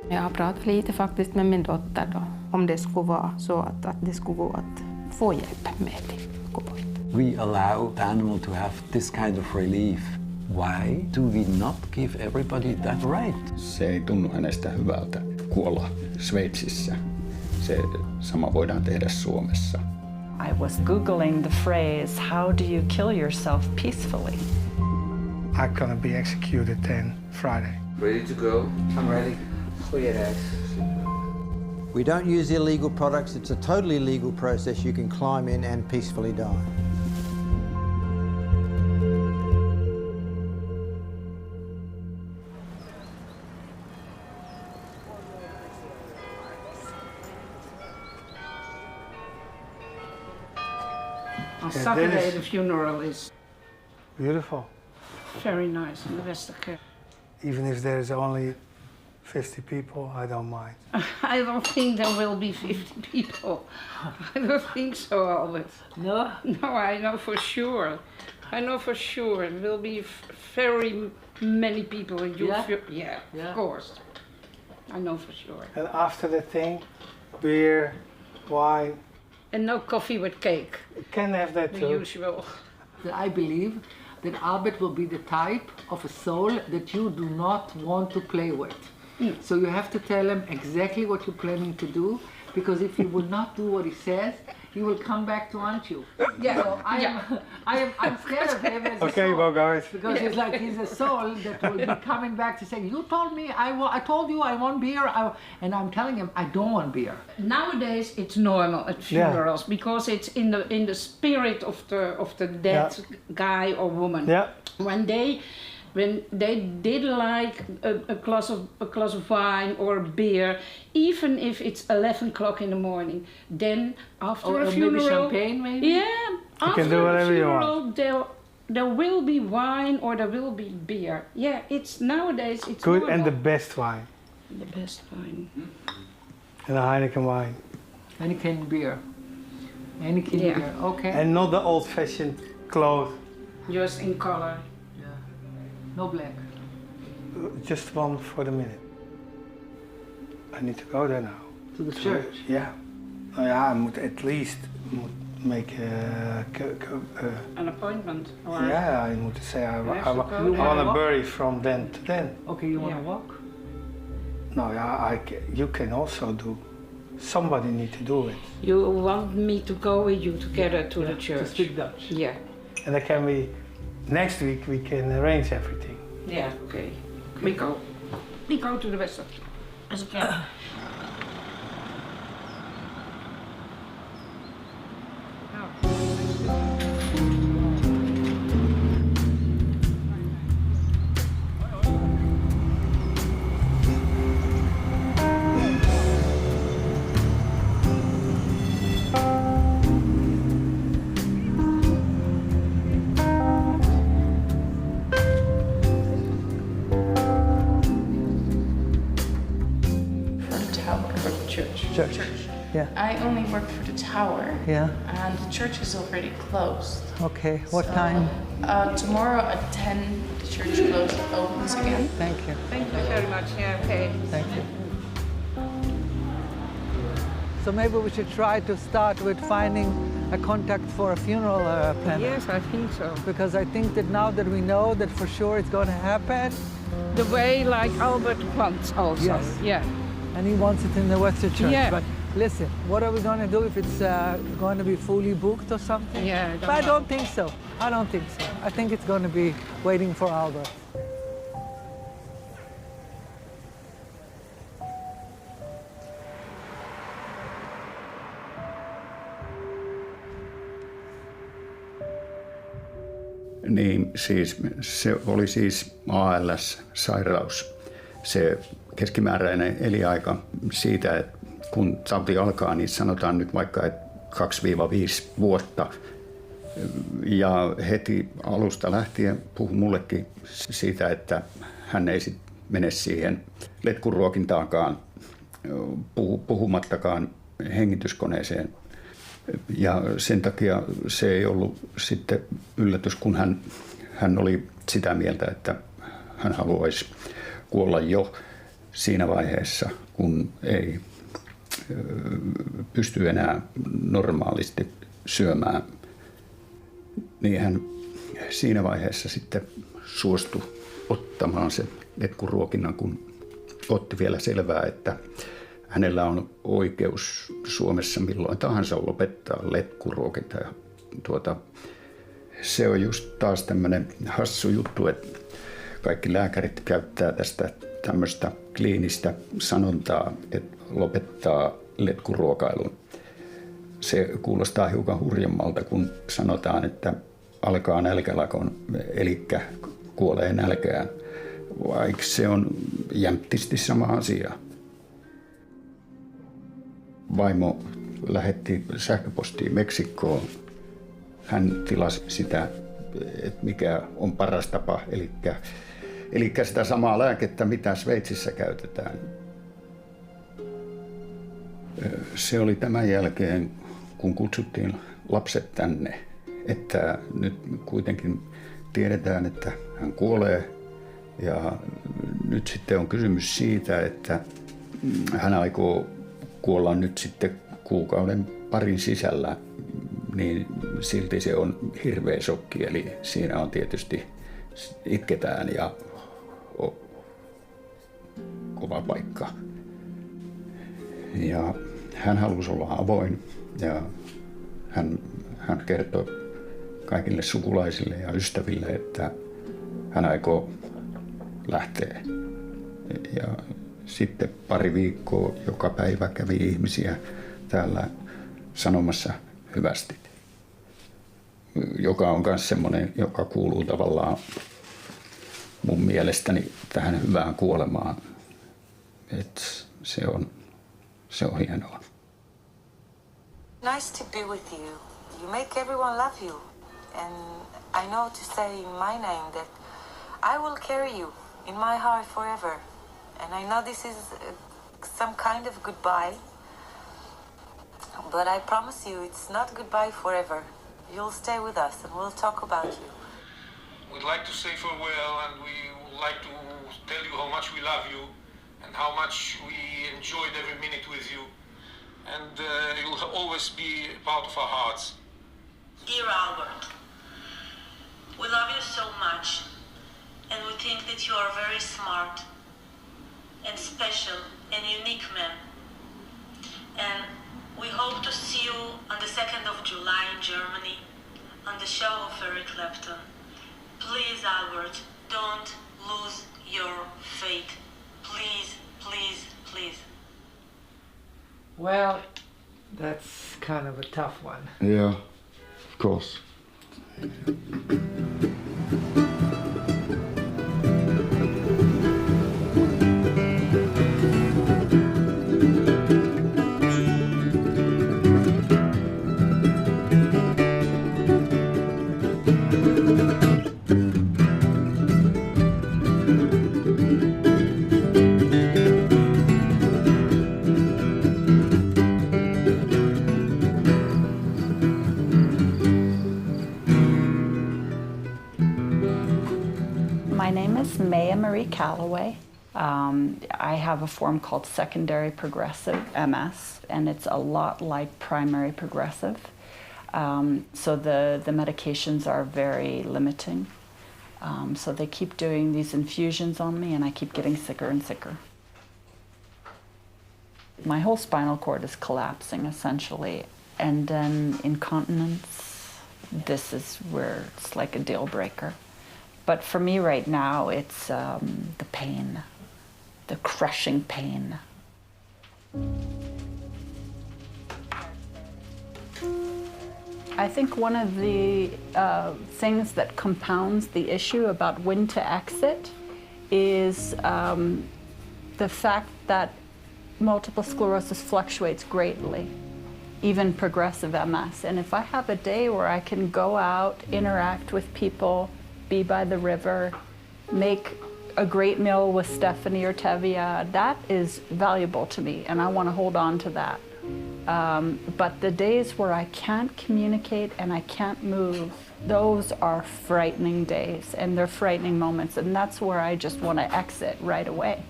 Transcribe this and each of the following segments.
Jag har pratat lite faktiskt med min dotter då, om det skulle vara så att det skulle gå att få hjälp med det. Gå bort. We allow the animal to have this kind of relief. Why do we not give everybody that right? Se ei tunnu hänestä hyvältä kuolla Sveitsissä. Se sama voidaan tehdä Suomessa. I was Googling the phrase, how do you kill yourself peacefully? I'm gonna be executed then Friday. Ready to go? I'm ready. Clear it. We don't use illegal products. It's a totally legal process. You can climb in and peacefully die. On Saturday the funeral is Beautiful. very nice in the Westerkerk. Even if there's only 50 people, I don't mind. I don't think there will be 50 people. I don't think so, Albert. No? No, I know for sure. I know for sure. There will be very many people. Yeah, of course. I know for sure. And after the thing, beer, wine. And no coffee with cake. You can have that The too. usual. I believe that Albert will be the type of a soul that you do not want to play with. So you have to tell him exactly what you're planning to do, because if you will not do what he says, he will come back to haunt you. Yeah. So I'm scared of him as a Okay, soul. well guys. Because he's a soul that will be coming back to say, you told me, I told you I want beer, and I'm telling him I don't want beer. Nowadays it's normal at funerals because it's in the spirit of the dead guy or woman. Yeah. When they did like a glass of wine or beer, even if it's 11 o'clock in the morning, then after a funeral, maybe champagne, maybe. Yeah, after can do a whatever you funeral, there will be wine or there will be beer. Yeah, it's nowadays it's Good, normal. and the best wine. The best wine. And a Heineken wine. Heineken beer. Heineken beer, okay. And not the old-fashioned clothes. Just in color. No black. Just one for the minute. I need to go there now. To the church? Yeah. Nou ja, I moet at least make An appointment. Or yeah, I need to say I have to go want there. to bury from then to then. Okay, you want to walk? No, yeah, you can also do. Somebody need to do it. You want me to go with you together to the church? To speak Dutch. Yeah. And then can we, next week we can arrange everything. Yeah, okay. We go. We go to the Wester. As again. Church. Yeah. I only work for the tower. Yeah. And the church is already closed. Okay. What So, time? Tomorrow at 10, the church opens again. Thank you. Thank you very much. Yeah, okay. Thank you. So maybe we should try to start with finding a contact for a funeral planner. Yes, I think so. Because I think that now that we know that for sure it's going to happen. The way like Albert wants also. Yes. Yeah. And he wants it in the Western Church. Yeah. But listen, what are we going to do if it's going to be fully booked or something? Yeah. But I don't think so. I don't think so. I think it's going to be waiting for Albert. Niin siis se oli siis ALS-sairaus, se keskimääräinen elinaika siitä, että kun tauti alkaa, niin sanotaan nyt vaikka, että 2-5 vuotta. Ja heti alusta lähtien puhui mullekin siitä, että hän ei sitten mene siihen letkuruokintaankaan, puhumattakaan hengityskoneeseen. Ja sen takia se ei ollut sitten yllätys, kun hän oli sitä mieltä, että hän haluaisi kuolla jo siinä vaiheessa, kun ei pysty enää normaalisti syömään, niin hän siinä vaiheessa sitten suostui ottamaan sen letkuruokinnan, kun otti vielä selvää, että hänellä on oikeus Suomessa milloin tahansa lopettaa letkuruokinta. Se on just taas tämmöinen hassu juttu, että kaikki lääkärit käyttää tästä tämmöistä kliinistä sanontaa, että lopettaa letkuruokailun. Se kuulostaa hiukan hurjemmalta, kun sanotaan, että alkaa nälkälakon, eli kuolee nälkään, vaikka se on jämptisti sama asia. Vaimo lähetti sähköpostia Meksikkoon. Hän tilasi sitä, että mikä on paras tapa, eli sitä samaa lääkettä, mitä Sveitsissä käytetään. Se oli tämän jälkeen, kun kutsuttiin lapset tänne, että nyt kuitenkin tiedetään, että hän kuolee. Ja nyt sitten on kysymys siitä, että hän aikoo kuolla nyt sitten kuukauden parin sisällä, niin silti se on hirveä shokki. Eli siinä on tietysti itketään ja kova paikka. Ja hän halusi olla avoin ja hän kertoi kaikille sukulaisille ja ystäville, että hän aikoo lähteä. Ja sitten pari viikkoa joka päivä kävi ihmisiä täällä sanomassa hyvästit, joka on myös semmoinen, joka kuuluu tavallaan mun mielestäni tähän hyvään kuolemaan. Et se on hienoa. Nice to be with you. You make everyone love you. And I know to say in my name that I will carry you in my heart forever. And I know this is some kind of goodbye. But I promise you it's not goodbye forever. You'll stay with us and we'll talk about you. We'd like to say farewell and we would like to tell you how much we love you and how much we enjoyed every minute with you. And you'll always be part of our hearts. Dear Albert, we love you so much and we think that you are very smart and special and unique man. And we hope to see you on the 2nd of July in Germany on the show of Eric Clapton. Please, Albert, don't lose your faith. Please, please, please. Well, that's kind of a tough one. Yeah, of course. Callaway. I have a form called secondary progressive MS, and it's a lot like primary progressive. So the medications are very limiting. So they keep doing these infusions on me, and I keep getting sicker and sicker. My whole spinal cord is collapsing, essentially, and then incontinence, this is where it's like a deal breaker. But for me right now, it's the pain, the crushing pain. I think one of the things that compounds the issue about when to exit is the fact that multiple sclerosis fluctuates greatly, even progressive MS. And if I have a day where I can go out, interact with people, be by the river, make a great meal with Stephanie or Tevya, that is valuable to me, and I want to hold on to that. But the days where I can't communicate and I can't move, those are frightening days, and they're frightening moments, and that's where I just want to exit right away.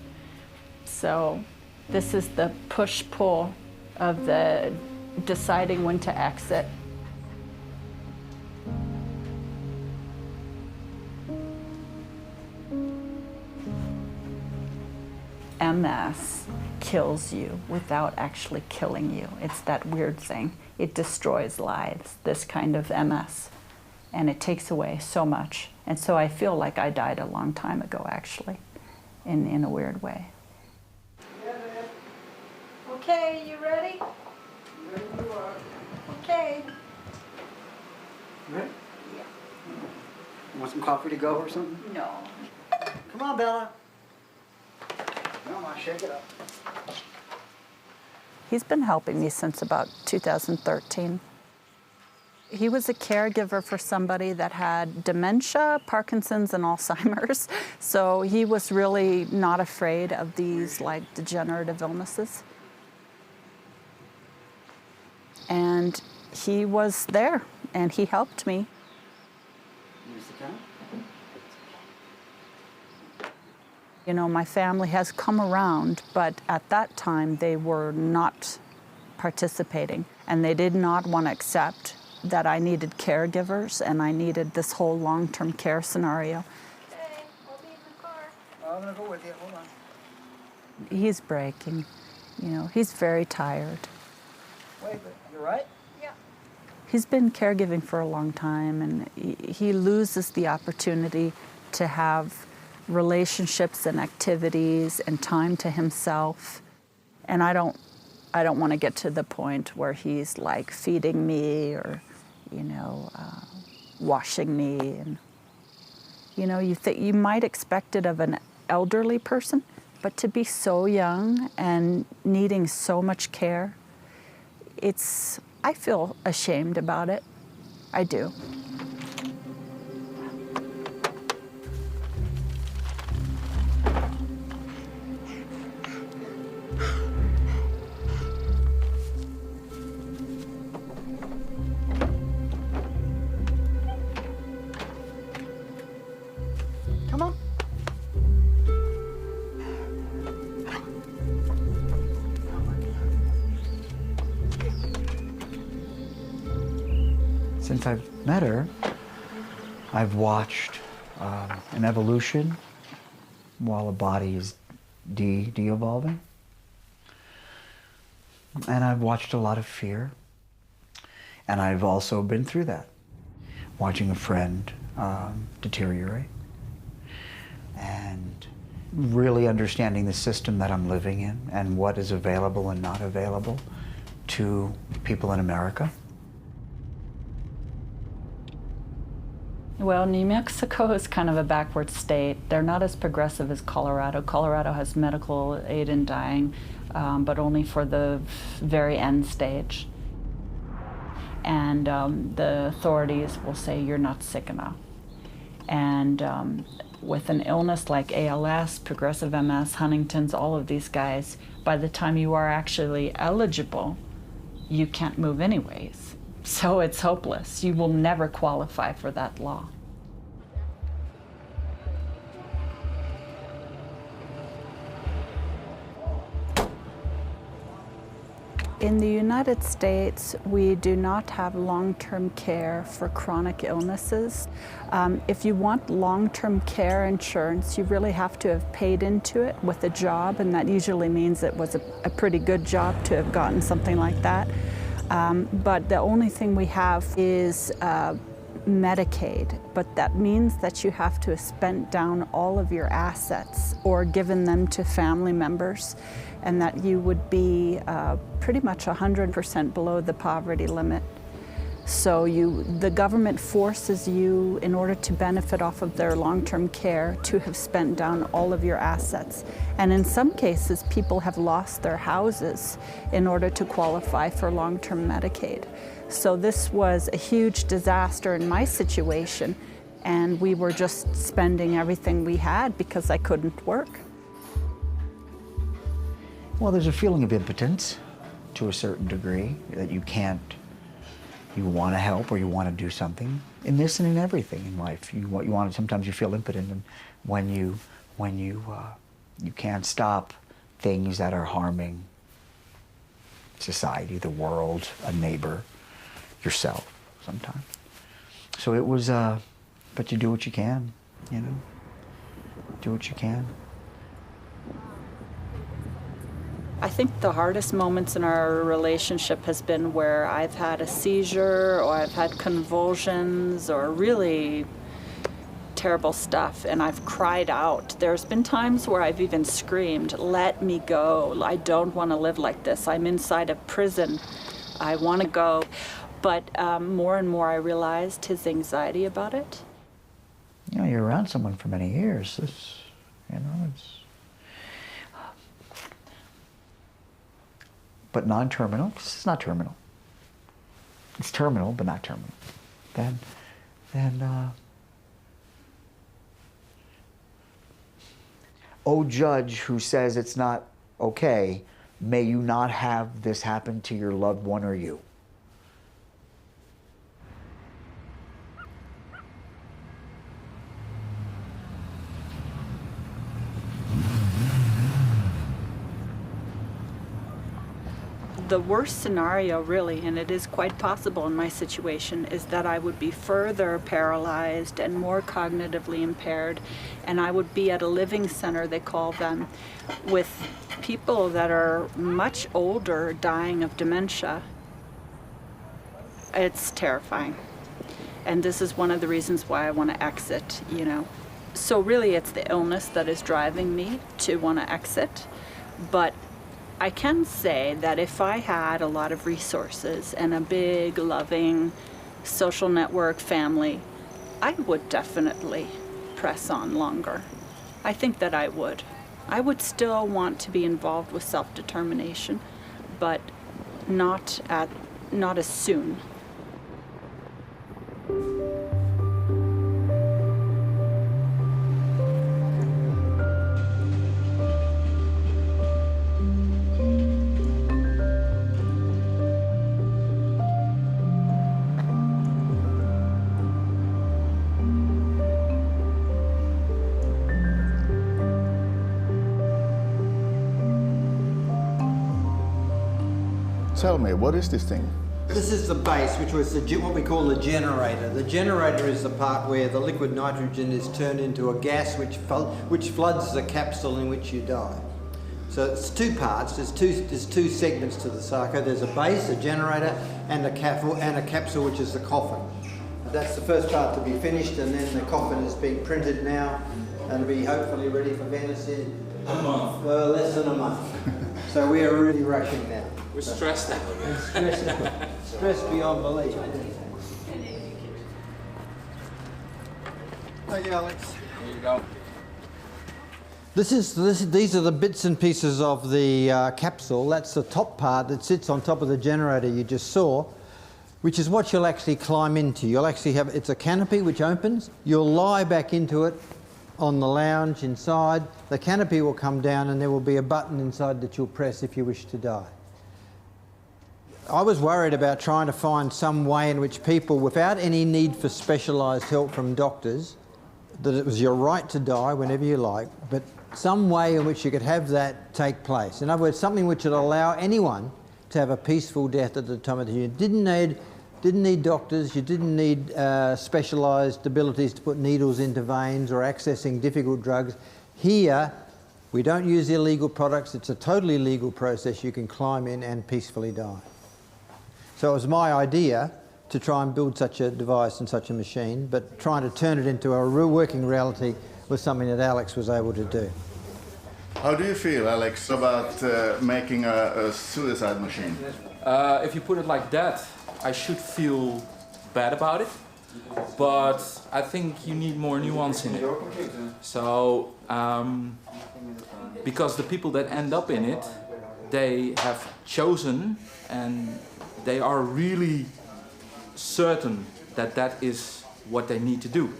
So this is the push-pull of the deciding when to exit. MS kills you without actually killing you. It's that weird thing. It destroys lives, this kind of MS, and it takes away so much. And so I feel like I died a long time ago, actually, in a weird way. Okay, you ready? Ready you are. Okay. Ready? Yeah. Want some coffee to go or something? No. Come on, Bella. Come on, shake it up. He's been helping me since about 2013. He was a caregiver for somebody that had dementia, Parkinson's, and Alzheimer's. So he was really not afraid of these like degenerative illnesses. And he was there, and he helped me. Use the count. You know, my family has come around, but at that time they were not participating, and they did not want to accept that I needed caregivers and I needed this whole long-term care scenario. Hey, I'll be in the car. I'm gonna go with you. Hold on. He's breaking, you know, he's very tired. Wait, but you're right? Yeah. He's been caregiving for a long time, and he loses the opportunity to have relationships and activities and time to himself. And I don't want to get to the point where he's like feeding me or, you know, washing me. And, you know, you might expect it of an elderly person, but to be so young and needing so much care, I feel ashamed about it. I do. Come on. Since I've met her, I've watched an evolution while a body is de-evolving. And I've watched a lot of fear. And I've also been through that, watching a friend deteriorate and really understanding the system that I'm living in and what is available and not available to people in America. Well, New Mexico is kind of a backward state. They're not as progressive as Colorado. Colorado has medical aid in dying, but only for the very end stage. And the authorities will say you're not sick enough. And with an illness like ALS, progressive MS, Huntington's, all of these guys, by the time you are actually eligible, you can't move anyways. So it's hopeless. You will never qualify for that law. In the United States, we do not have long-term care for chronic illnesses. If you want long-term care insurance, you really have to have paid into it with a job, and that usually means it was a pretty good job to have gotten something like that. But the only thing we have is Medicaid, but that means that you have to have spent down all of your assets or given them to family members, and that you would be pretty much 100% below the poverty limit. So the government forces you, in order to benefit off of their long-term care, to have spent down all of your assets. And in some cases, people have lost their houses in order to qualify for long-term Medicaid. So this was a huge disaster in my situation, and we were just spending everything we had because I couldn't work. Well, there's a feeling of impotence to a certain degree, that you can't, you want to help or you want to do something in this and in everything in life. You want sometimes you feel impotent, and when you can't stop things that are harming society, the world, a neighbor, yourself sometimes. So it was, but you do what you can, you know, do what you can. I think the hardest moments in our relationship has been where I've had a seizure or I've had convulsions or really terrible stuff, and I've cried out. There's been times where I've even screamed, "Let me go. I don't want to live like this. I'm inside a prison. I want to go." But more and more I realized his anxiety about it. You know, you're around someone for many years. It's, you know, it's... But non-terminal, this is not terminal. It's terminal, but not terminal. Then oh, judge who says it's not okay, may you not have this happen to your loved one or you. The worst scenario, really, and it is quite possible in my situation, is that I would be further paralyzed and more cognitively impaired, and I would be at a living center, they call them, with people that are much older dying of dementia. It's terrifying. And this is one of the reasons why I want to exit, you know. So really it's the illness that is driving me to want to exit, but I can say that if I had a lot of resources and a big, loving social network family, I would definitely press on longer. I think that I would. I would still want to be involved with self-determination, but not as soon. Tell me, what is this thing? This is the base, which was what we call the generator. The generator is the part where the liquid nitrogen is turned into a gas which floods the capsule in which you die. So it's two parts. There's two segments to the sarco. There's a base, a generator, and a capsule, which is the coffin. That's the first part to be finished, and then the coffin is being printed now and be hopefully ready for Venice in a month. Less than a month. So we are really rushing now. We're stressed out. Stressed beyond belief. Thank you, Alex. Here you go. These are the bits and pieces of the capsule. That's the top part that sits on top of the generator you just saw, which is what you'll actually climb into. You'll actually have, it's a canopy which opens. You'll lie back into it on the lounge inside. The canopy will come down and there will be a button inside that you'll press if you wish to die. I was worried about trying to find some way in which people, without any need for specialised help from doctors, that it was your right to die whenever you like, but some way in which you could have that take place. In other words, something which would allow anyone to have a peaceful death at the time of the. You didn't need doctors, you didn't need specialised abilities to put needles into veins or accessing difficult drugs. Here, we don't use illegal products. It's a totally legal process. You can climb in and peacefully die. So it was my idea to try and build such a device and such a machine, but trying to turn it into a real working reality was something that Alex was able to do. How do you feel, Alex, about making a suicide machine? If you put it like that, I should feel bad about it, but I think you need more nuance in it. So, because the people that end up in it, they have chosen and they are really certain that that is what they need to do.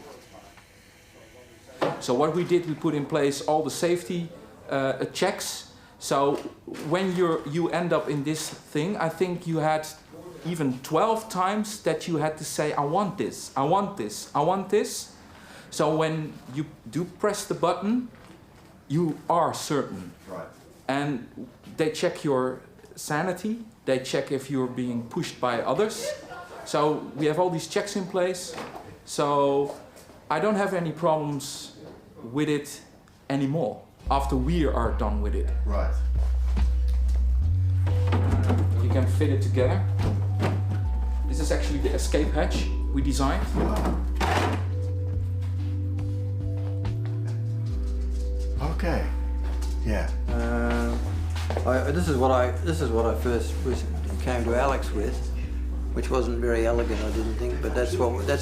So what we did, we put in place all the safety checks. So when you end up in this thing, I think you had even 12 times that you had to say, I want this, I want this, I want this. So when you do press the button, you are certain. Right. and they check your sanity, they check if you're being pushed by others. So we have all these checks in place, so I don't have any problems with it anymore after we are done with it. Right. You can fit it together. This is actually the escape hatch we designed. Okay. Yeah. This is what I first came to Alex with, which wasn't very elegant, I didn't think, but that's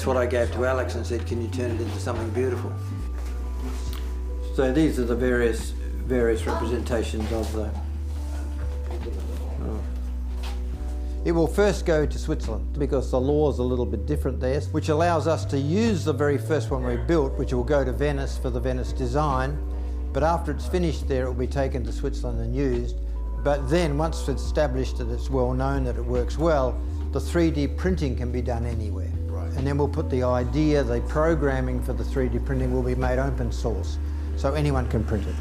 what I gave to Alex and said, can you turn it into something beautiful? So these are the various representations of the. It will first go to Switzerland because the law is a little bit different there, which allows us to use the very first one we built, which will go to Venice for the Venice design. But after it's finished there, it will be taken to Switzerland and used. But then once it's established that it's well known that it works well, the 3D printing can be done anywhere. Right. And then we'll put the idea, the programming for the 3D printing will be made open source, so anyone can print it.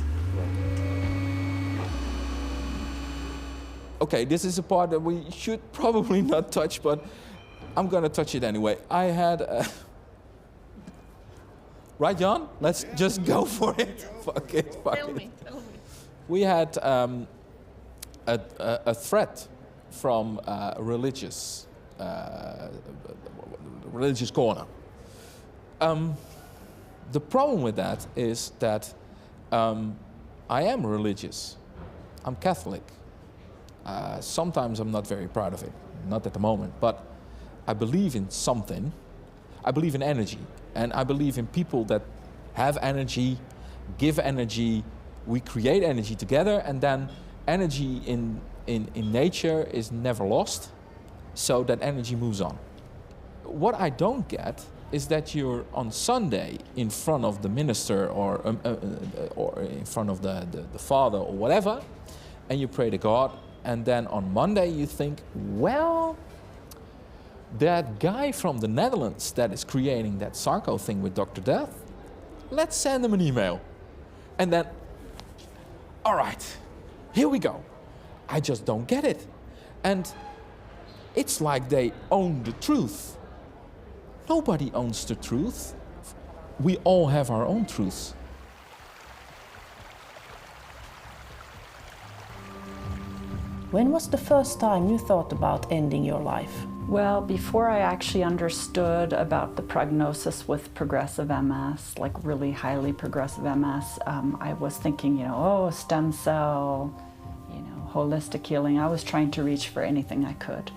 Okay, this is a part that we should probably not touch, but I'm gonna touch it anyway. I had right, Jan? Let's just go for it. Fuck it. Tell me. We had a threat from a religious corner. The problem with that is that I am religious. I'm Catholic. Sometimes I'm not very proud of it, not at the moment, but I believe in something. I believe in energy, and I believe in people that have energy, give energy, we create energy together, and then energy in nature is never lost, so that energy moves on. What I don't get is that you're on Sunday in front of the minister or in front of the father or whatever, and you pray to God, and then on Monday you think, well, that guy from the Netherlands that is creating that Sarko thing with Dr. Death, let's send him an email. And then, all right, here we go. I just don't get it. And it's like they own the truth. Nobody owns the truth. We all have our own truths. When was the first time you thought about ending your life? Well, before I actually understood about the prognosis with progressive MS, like really highly progressive MS, I was thinking, stem cell, holistic healing. I was trying to reach for anything I could.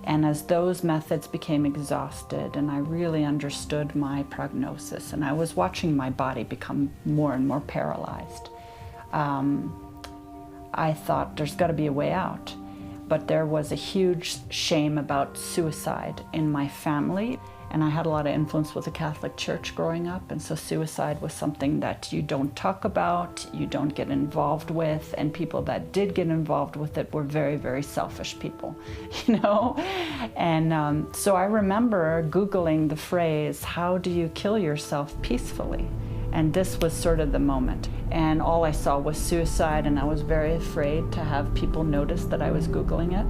And as those methods became exhausted and I really understood my prognosis and I was watching my body become more and more paralyzed, I thought there's got to be a way out. But there was a huge shame about suicide in my family. And I had a lot of influence with the Catholic Church growing up. And so suicide was something that you don't talk about, you don't get involved with. And people that did get involved with it were very, very selfish people, And so I remember Googling the phrase, how do you kill yourself peacefully? And this was sort of the moment. And all I saw was suicide, and I was very afraid to have people notice that I was Googling it.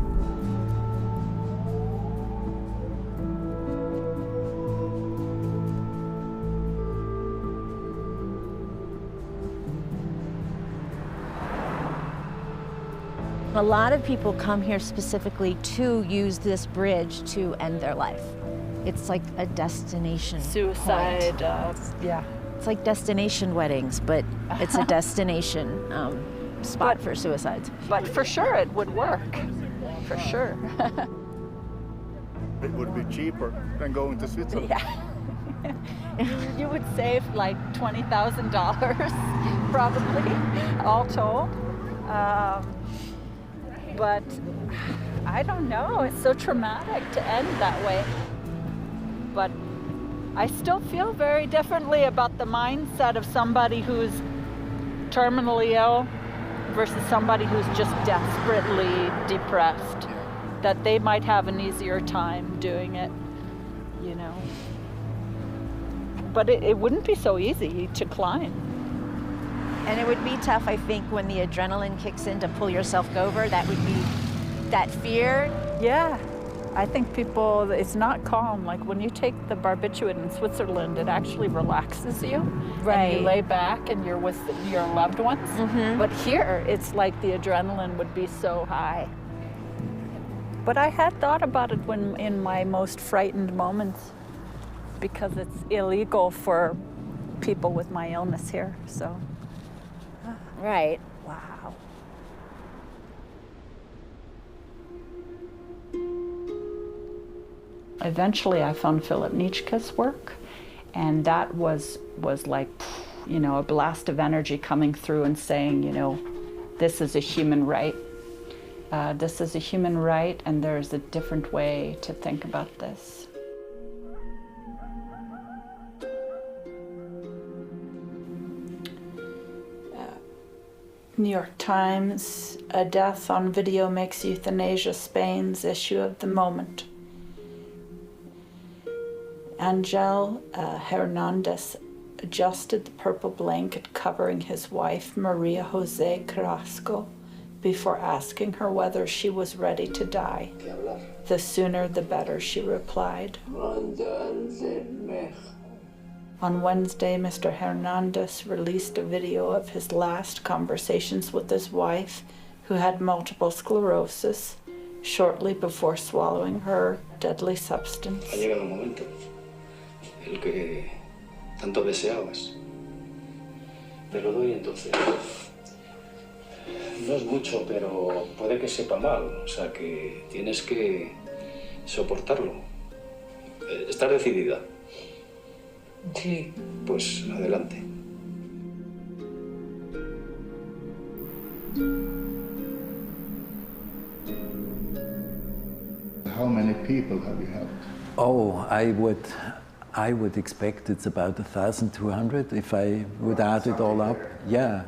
A lot of people come here specifically to use this bridge to end their life. It's like a destination Suicide, yeah. It's like destination weddings, but it's a destination spot for suicides. But for sure it would work, for sure. It would be cheaper than going to Switzerland. Yeah. You would save like $20,000 probably, all told. But I don't know, it's so traumatic to end that way. But I still feel very differently about the mindset of somebody who's terminally ill versus somebody who's just desperately depressed, that they might have an easier time doing it, But it wouldn't be so easy to climb. And it would be tough, I think, when the adrenaline kicks in to pull yourself over. That would be that fear. Yeah, I think people, it's not calm. Like when you take the barbiturate in Switzerland, it actually relaxes you. Right. And you lay back and you're with your loved ones. But here, it's like the adrenaline would be so high. But I had thought about it when in my most frightened moments, because it's illegal for people with my illness here, so. Right. Wow. Eventually I found Philip Nitschke's work, and that was like, you know, a blast of energy coming through and saying, you know, this is a human right. This is a human right, and there's a different way to think about this. New York Times, a death on video makes euthanasia Spain's issue of the moment. Angel Hernandez adjusted the purple blanket covering his wife, Maria Jose Carrasco, before asking her whether she was ready to die. The sooner the better, she replied. On Wednesday, Mr. Hernandez released a video of his last conversations with his wife, who had multiple sclerosis, shortly before swallowing her deadly substance. Ha llegado el momento, el que tanto deseabas. Te lo doy entonces. No es mucho, pero puede que sepa mal, o sea que tienes que soportarlo. ¿Estás decidida? Sí. Pues adelante. How many people have you helped? Oh, I would expect it's about 1,200 if I would add it all up. Yeah.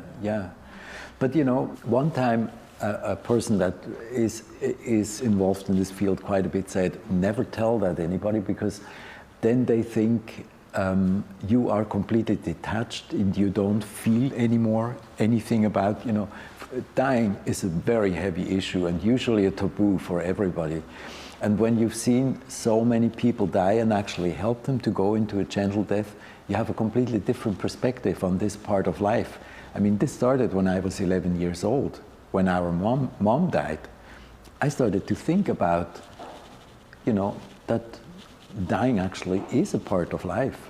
But you know, one time a person that is involved in this field quite a bit said, never tell that anybody, because then they think you are completely detached and you don't feel anymore anything about, you know, dying is a very heavy issue and usually a taboo for everybody. And when you've seen so many people die and actually help them to go into a gentle death, you have a completely different perspective on this part of life. I mean, this started when I was 11 years old. When our mom died, I started to think about, you know, that dying actually is a part of life.